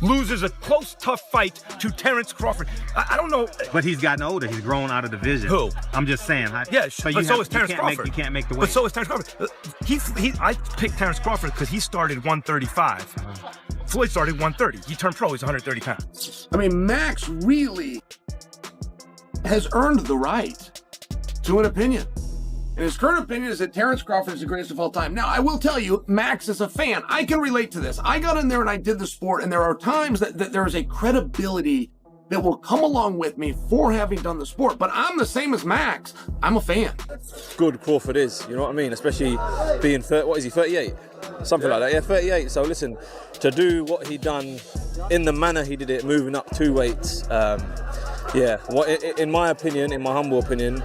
loses a close, tough fight to Terence Crawford. I don't know. But he's gotten older. He's grown out of the division. Who? I'm just saying. Yeah, so is Terence Crawford. You can't make the weight. But so is Terence Crawford. I picked Terence Crawford because he started 135. Floyd started 130. He turned pro. He's 130 pounds. I mean, Max really has earned the right to an opinion. And his current opinion is that Terence Crawford is the greatest of all time. Now, I will tell you, Max is a fan. I can relate to this. I got in there and I did the sport, and there are times that there is a credibility that will come along with me for having done the sport. But I'm the same as Max. I'm a fan. Good Crawford is, you know what I mean? Especially being, 38? Something like that, yeah, 38. So listen, to do what he done in the manner he did it, moving up 2 weights, in my opinion, in my humble opinion,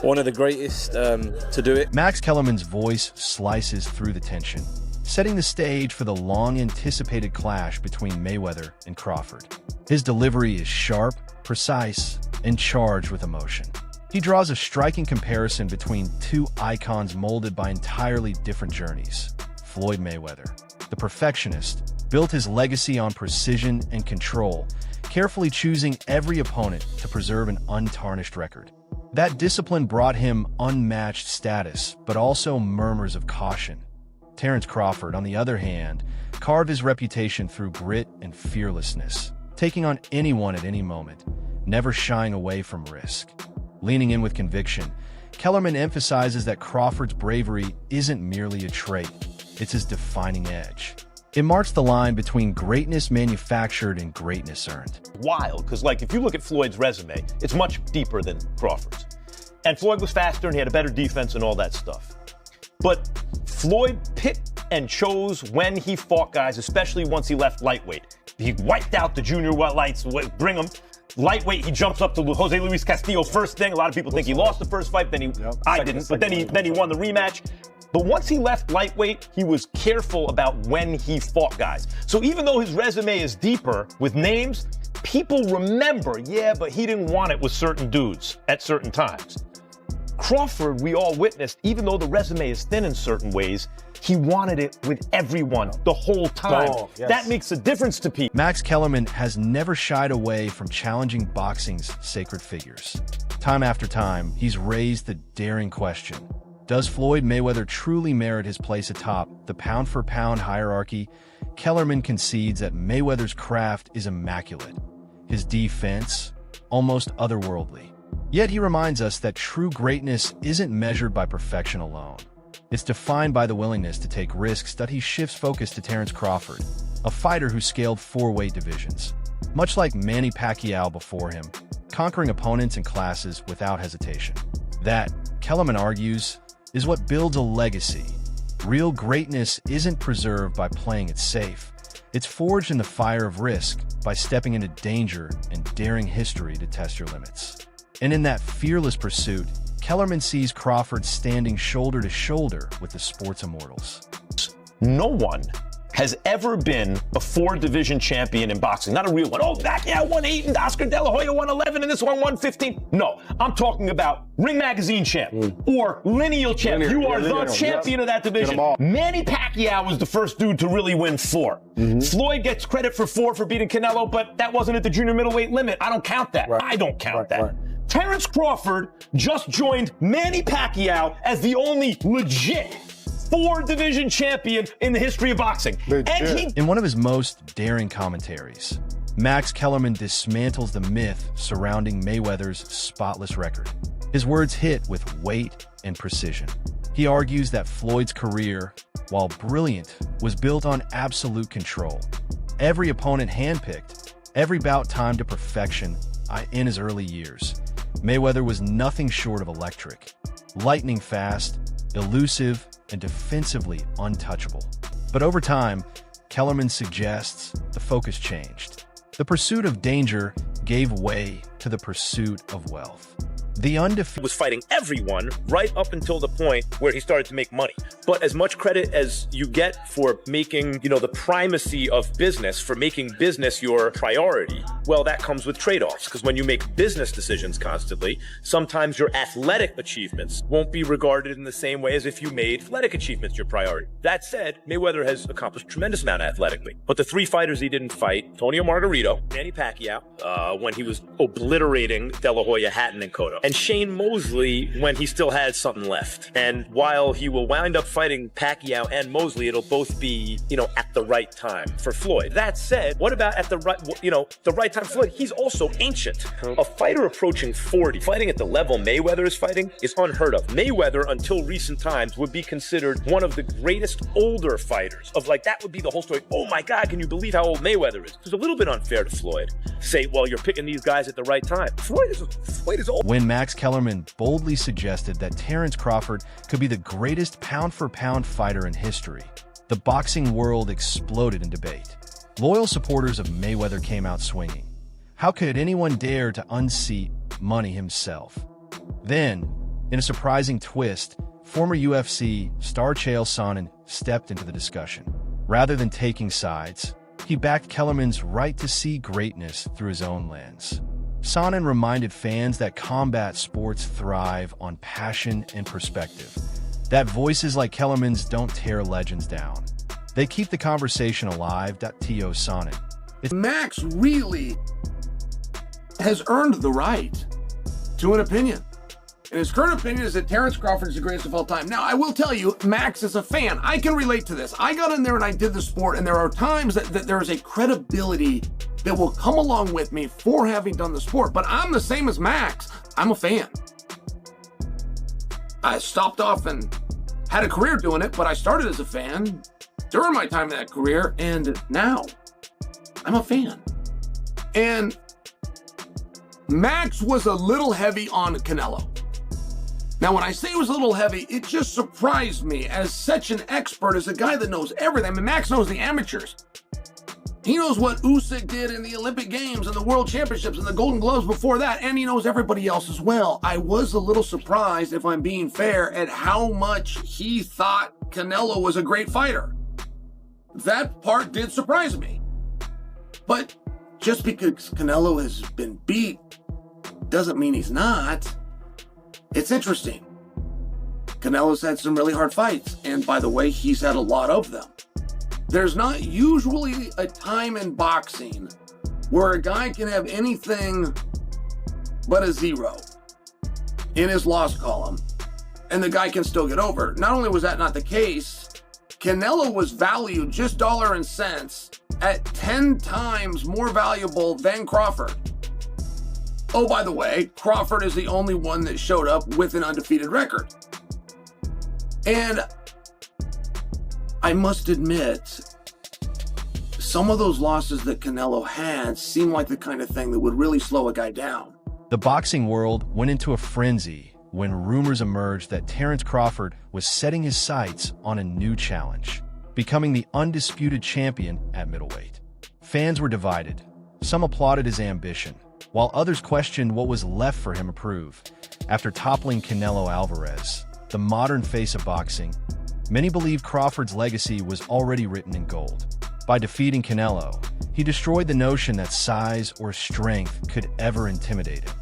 one of the greatest to do it. Max Kellerman's voice slices through the tension, setting the stage for the long-anticipated clash between Mayweather and Crawford. His delivery is sharp, precise, and charged with emotion. He draws a striking comparison between two icons molded by entirely different journeys. Floyd Mayweather, the perfectionist, built his legacy on precision and control, carefully choosing every opponent to preserve an untarnished record. That discipline brought him unmatched status, but also murmurs of caution. Terence Crawford, on the other hand, carved his reputation through grit and fearlessness, taking on anyone at any moment, never shying away from risk. Leaning in with conviction, Kellerman emphasizes that Crawford's bravery isn't merely a trait, it's his defining edge. It marks the line between greatness manufactured and greatness earned. Wild, because if you look at Floyd's resume, it's much deeper than Crawford's. And Floyd was faster and he had a better defense and all that stuff. But Floyd picked and chose when he fought guys, especially once he left lightweight. He wiped out the junior lights, bring him. Lightweight, he jumps up to Jose Luis Castillo first thing. A lot of people think he lost the first fight, then he won the rematch. But once he left lightweight, he was careful about when he fought guys. So even though his resume is deeper with names, people remember, but he didn't want it with certain dudes at certain times. Crawford, we all witnessed, even though the resume is thin in certain ways, he wanted it with everyone the whole time. That makes a difference to people. Max Kellerman has never shied away from challenging boxing's sacred figures. Time after time, he's raised the daring question: does Floyd Mayweather truly merit his place atop the pound-for-pound hierarchy? Kellerman concedes that Mayweather's craft is immaculate, his defense almost otherworldly. Yet he reminds us that true greatness isn't measured by perfection alone. It's defined by the willingness to take risks. That he shifts focus to Terence Crawford, a fighter who scaled 4 weight divisions, much like Manny Pacquiao before him, conquering opponents and classes without hesitation. That, Kellerman argues, is what builds a legacy. Real greatness isn't preserved by playing it safe. It's forged in the fire of risk, by stepping into danger and daring history to test your limits. And in that fearless pursuit, Kellerman sees Crawford standing shoulder to shoulder with the sport's immortals. No one has ever been a 4-division champion in boxing. Not a real one. Oh, Pacquiao won 8 and Oscar De La Hoya won 11 and this one won 15. No, I'm talking about Ring Magazine champ or lineal champ. You are the champion of that division. Manny Pacquiao was the first dude to really win 4. Floyd gets credit for 4 for beating Canelo, but that wasn't at the junior middleweight limit. I don't count that. I don't count that. Terence Crawford just joined Manny Pacquiao as the only legit 4-division champion in the history of boxing. In one of his most daring commentaries, Max Kellerman dismantles the myth surrounding Mayweather's spotless record. His words hit with weight and precision. He argues that Floyd's career, while brilliant, was built on absolute control. Every opponent handpicked, every bout timed to perfection in his early years. Mayweather was nothing short of electric, lightning fast, elusive, and defensively untouchable. But over time, Kellerman suggests the focus changed. The pursuit of danger gave way to the pursuit of wealth. The undefeated was fighting everyone right up until the point where he started to make money. But as much credit as you get for making, the primacy of business, for making business your priority, Well, that comes with trade-offs, because when you make business decisions constantly, sometimes your athletic achievements won't be regarded in the same way as if you made athletic achievements your priority. That said, Mayweather has accomplished a tremendous amount athletically. But the three fighters he didn't fight, Antonio Margarito, Manny Pacquiao, when he was obliterating De La Hoya, Hatton, and Cotto, and Shane Mosley when he still had something left. And while he will wind up fighting Pacquiao and Mosley, it'll both be, at the right time for Floyd. That said, what about at the right time for Floyd? He's also ancient. A fighter approaching 40, fighting at the level Mayweather is fighting, is unheard of. Mayweather, until recent times, would be considered one of the greatest older fighters. That would be the whole story. Oh my God, can you believe how old Mayweather is? It's a little bit unfair to Floyd. Say, well, you're picking these guys at the right time. Floyd is old. When Max Kellerman boldly suggested that Terence Crawford could be the greatest pound-for-pound fighter in history, the boxing world exploded in debate. Loyal supporters of Mayweather came out swinging. How could anyone dare to unseat Money himself? Then, in a surprising twist, former UFC star Chael Sonnen stepped into the discussion. Rather than taking sides, he backed Kellerman's right to see greatness through his own lens. Sonnen reminded fans that combat sports thrive on passion and perspective, that voices like Kellerman's don't tear legends down. They keep the conversation alive. T.O. Sonnen. Max really has earned the right to an opinion. And his current opinion is that Terence Crawford is the greatest of all time. Now, I will tell you, Max is a fan. I can relate to this. I got in there and I did the sport, and there are times that there is a credibility that will come along with me for having done the sport. But I'm the same as Max. I'm a fan. I stopped off and had a career doing it, but I started as a fan during my time in that career, and now I'm a fan. And Max was a little heavy on Canelo. Now, when I say it was a little heavy, it just surprised me as such an expert, as a guy that knows everything. I mean, Max knows the amateurs. He knows what Usyk did in the Olympic Games and the World Championships and the Golden Gloves before that, and he knows everybody else as well. I was a little surprised, if I'm being fair, at how much he thought Canelo was a great fighter. That part did surprise me. But just because Canelo has been beat doesn't mean he's not. It's interesting. Canelo's had some really hard fights, and by the way, he's had a lot of them. There's not usually a time in boxing where a guy can have anything but a 0 in his loss column, and the guy can still get over. Not only was that not the case, Canelo was valued just dollar and cents at 10 times more valuable than Crawford. Oh, by the way, Crawford is the only one that showed up with an undefeated record. And I must admit, some of those losses that Canelo had seem like the kind of thing that would really slow a guy down. The boxing world went into a frenzy when rumors emerged that Terence Crawford was setting his sights on a new challenge, becoming the undisputed champion at middleweight. Fans were divided. Some applauded his ambition, while others questioned what was left for him to prove. After toppling Canelo Alvarez, the modern face of boxing, many believe Crawford's legacy was already written in gold. By defeating Canelo, he destroyed the notion that size or strength could ever intimidate him.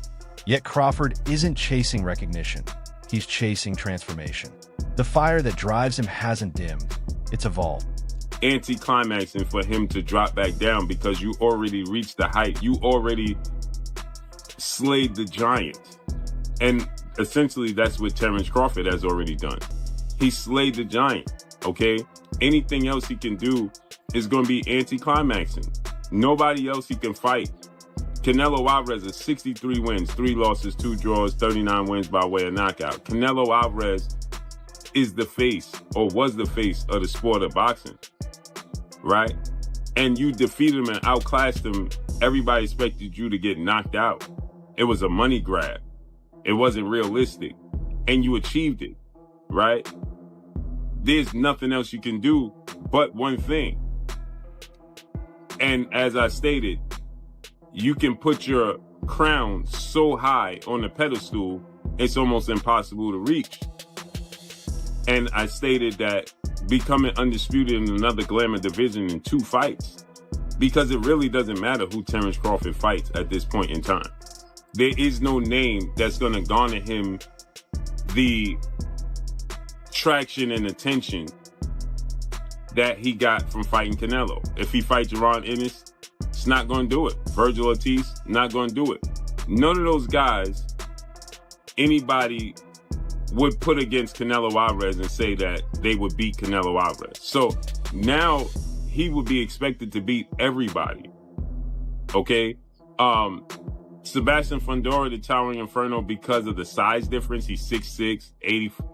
Yet Crawford isn't chasing recognition, he's chasing transformation. The fire that drives him hasn't dimmed, it's evolved. Anti-climaxing for him to drop back down because you already reached the height. You already slayed the giant. And essentially that's what Terence Crawford has already done. He slayed the giant, okay? Anything else he can do is going to be anti-climaxing. Nobody else he can fight. Canelo Alvarez is 63 wins, 3 losses, 2 draws, 39 wins by way of knockout. Canelo Alvarez is the face, or was the face, of the sport of boxing, right? And you defeated him and outclassed him. Everybody expected you to get knocked out. It was a money grab. It wasn't realistic. And you achieved it, right? There's nothing else you can do but one thing. And as I stated, you can put your crown so high on the pedestal, it's almost impossible to reach. And I stated that becoming undisputed in another glamour division in 2 fights because it really doesn't matter who Terence Crawford fights at this point in time. There is no name that's going to garner him the traction and attention that he got from fighting Canelo. If he fights Jaron Ennis, it's not going to do it. Virgil Ortiz, not going to do it. None of those guys, anybody would put against Canelo Alvarez and say that they would beat Canelo Alvarez. So now he would be expected to beat everybody. Okay? Sebastian Fundora, the Towering Inferno, because of the size difference, he's 6'6",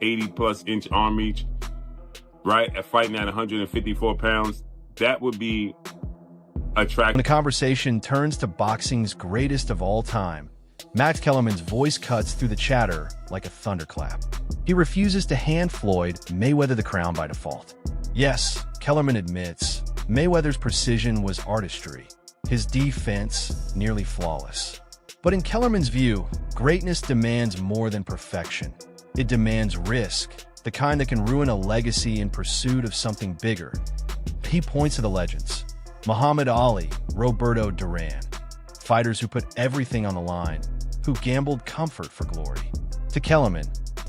80 plus inch arm reach, right? At fighting at 154 pounds, that would be attractive. The conversation turns to boxing's greatest of all time. Max Kellerman's voice cuts through the chatter like a thunderclap. He refuses to hand Floyd Mayweather the crown by default. Yes, Kellerman admits Mayweather's precision was artistry, his defense nearly flawless. But in Kellerman's view, greatness demands more than perfection. It demands risk, the kind that can ruin a legacy in pursuit of something bigger. He points to the legends: Muhammad Ali, Roberto Duran, fighters who put everything on the line, who gambled comfort for glory. To Kellerman,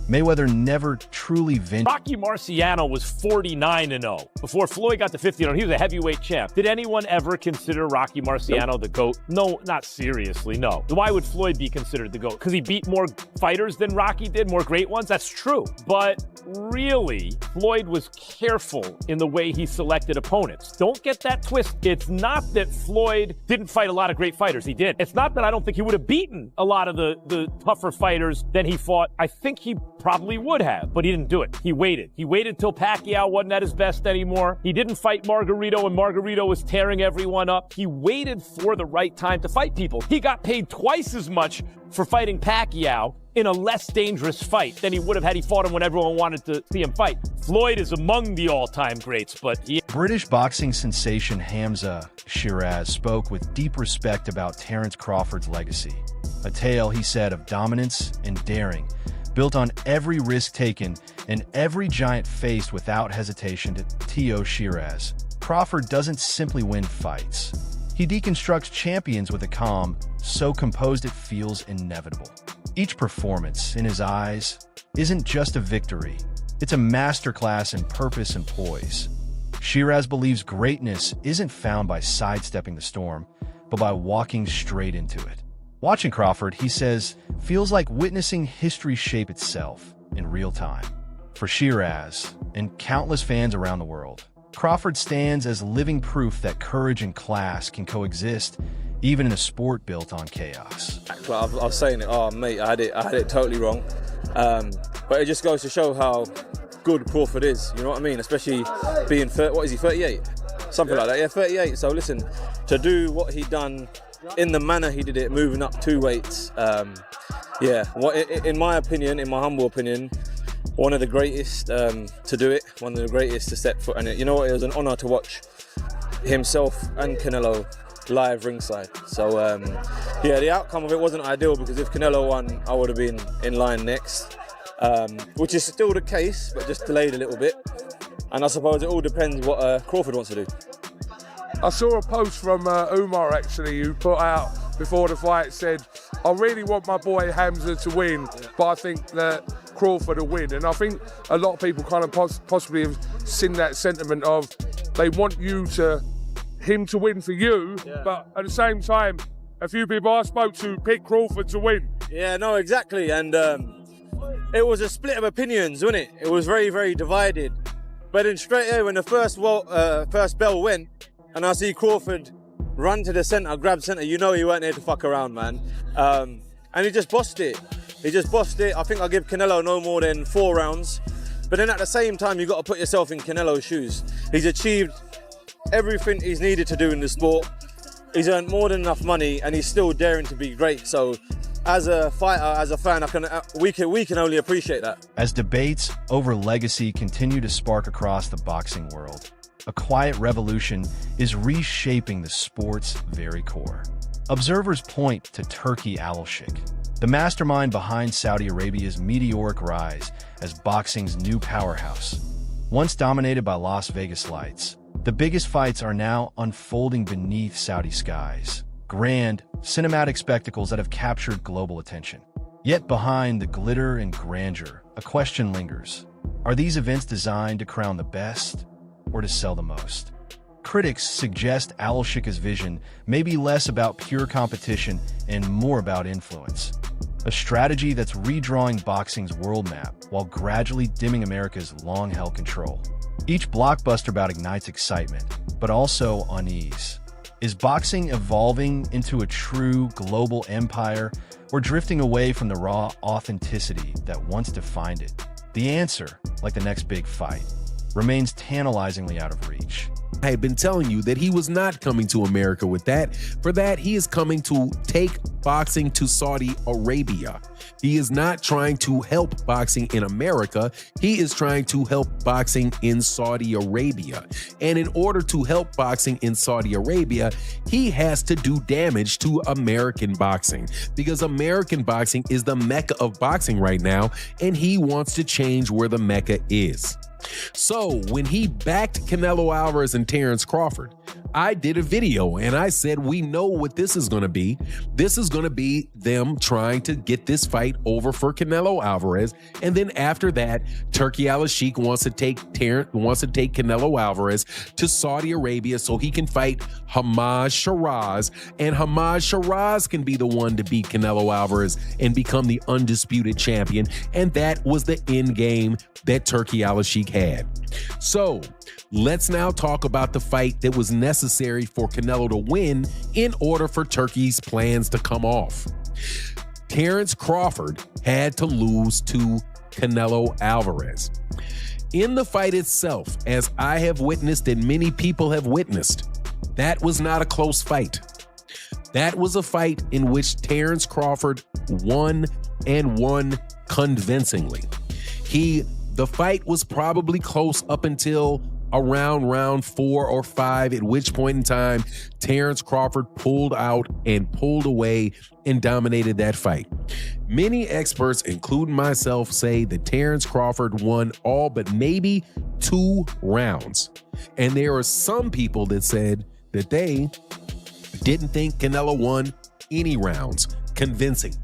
Mayweather never truly ventured. Rocky Marciano was 49-0. Before Floyd got to 50-0, he was a heavyweight champ. Did anyone ever consider Rocky Marciano the GOAT? No, not seriously, no. Why would Floyd be considered the GOAT? Because he beat more fighters than Rocky did, more great ones? That's true. But really, Floyd was careful in the way he selected opponents. Don't get that twist. It's not that Floyd didn't fight a lot of great fighters. He did. It's not that I don't think he would have beaten a lot of the tougher fighters than he fought. I think he probably would have, but he didn't do it. He waited. He waited till Pacquiao wasn't at his best anymore. He didn't fight Margarito when Margarito was tearing everyone up. He waited for the right time to fight people. He got paid twice as much for fighting Pacquiao in a less dangerous fight than he would have had he fought him when everyone wanted to see him fight. Floyd is among the all-time greats, but he... British boxing sensation Hamza Shiraz spoke with deep respect about Terence Crawford's legacy. A tale, he said, of dominance and daring, built on every risk taken and every giant faced without hesitation. To T.O. Shiraz, Crawford doesn't simply win fights. He deconstructs champions with a calm so composed it feels inevitable. Each performance, in his eyes, isn't just a victory. It's a masterclass in purpose and poise. Shiraz believes greatness isn't found by sidestepping the storm, but by walking straight into it. Watching Crawford, he says, feels like witnessing history shape itself in real time. For Shiraz and countless fans around the world, Crawford stands as living proof that courage and class can coexist even in a sport built on chaos. I was saying it, oh mate, I had it totally wrong. But it just goes to show how good Crawford is, you know what I mean? Especially being, 38? Something like that, yeah, 38. So listen, to do what he done in the manner he did it, moving up 2 weights, in my opinion, in my humble opinion, one of the greatest to do it, one of the greatest to step foot in it. You know what, it was an honour to watch himself and Canelo live ringside. So the outcome of it wasn't ideal, because if Canelo won, I would have been in line next, which is still the case, but just delayed a little bit. And I suppose it all depends what Crawford wants to do. I saw a post from Umar actually, who put out before the fight, said, I really want my boy Hamza to win, but I think that Crawford will win. And I think a lot of people kind of possibly have seen that sentiment of they want him to win for you, but at the same time, a few people I spoke to picked Crawford to win. Yeah, no, exactly. And it was a split of opinions, wasn't it? It was very, very divided. But then straight away, when the first bell went, and I see Crawford run to the centre, grab centre, you know he weren't there to fuck around, man. And he just bossed it. I think I'll give Canelo no more than 4 rounds. But then at the same time, you've got to put yourself in Canelo's shoes. He's achieved everything he's needed to do in the sport. He's earned more than enough money, and he's still daring to be great. So as a fighter, as a fan, we can only appreciate that. As debates over legacy continue to spark across the boxing world, a quiet revolution is reshaping the sport's very core. Observers point to Turki Al-Sheikh, the mastermind behind Saudi Arabia's meteoric rise as boxing's new powerhouse. Once dominated by Las Vegas lights, The biggest fights are now unfolding beneath Saudi skies. Grand, cinematic spectacles that have captured global attention. Yet behind the glitter and grandeur, a question lingers. Are these events designed to crown the best or to sell the most? Critics suggest Al-Shika's vision may be less about pure competition and more about influence. A strategy that's redrawing boxing's world map while gradually dimming America's long-held control. Each blockbuster bout ignites excitement, but also unease. Is boxing evolving into a true global empire or drifting away from the raw authenticity that once defined it? The answer, like the next big fight, remains tantalizingly out of reach. I had been telling you that he was not coming to America with that. For that, he is coming to take boxing to Saudi Arabia. He is not trying to help boxing in America. He is trying to help boxing in Saudi Arabia. And in order to help boxing in Saudi Arabia, he has to do damage to American boxing, because American boxing is the mecca of boxing right now, and he wants to change where the mecca is. So when he backed Canelo Alvarez and Terence Crawford, I did a video and I said, we know what this is going to be. This is going to be them trying to get this fight over for Canelo Alvarez. And then after that, Turki Al-Sheikh wants to take Canelo Alvarez to Saudi Arabia so he can fight Hamad Shiraz. And Hamad Shiraz can be the one to beat Canelo Alvarez and become the undisputed champion. And that was the end game that Turki Al-Sheikh had. So let's now talk about the fight that was necessary for Canelo to win in order for Turki's plans to come off. Terence Crawford had to lose to Canelo Alvarez. In the fight itself, as I have witnessed and many people have witnessed, that was not a close fight. That was a fight in which Terence Crawford won and won convincingly. The fight was probably close up until around round 4 or 5, at which point in time, Terence Crawford pulled out and pulled away and dominated that fight. Many experts, including myself, say that Terence Crawford won all but maybe 2 rounds. And there are some people that said that they didn't think Canelo won any rounds convincing.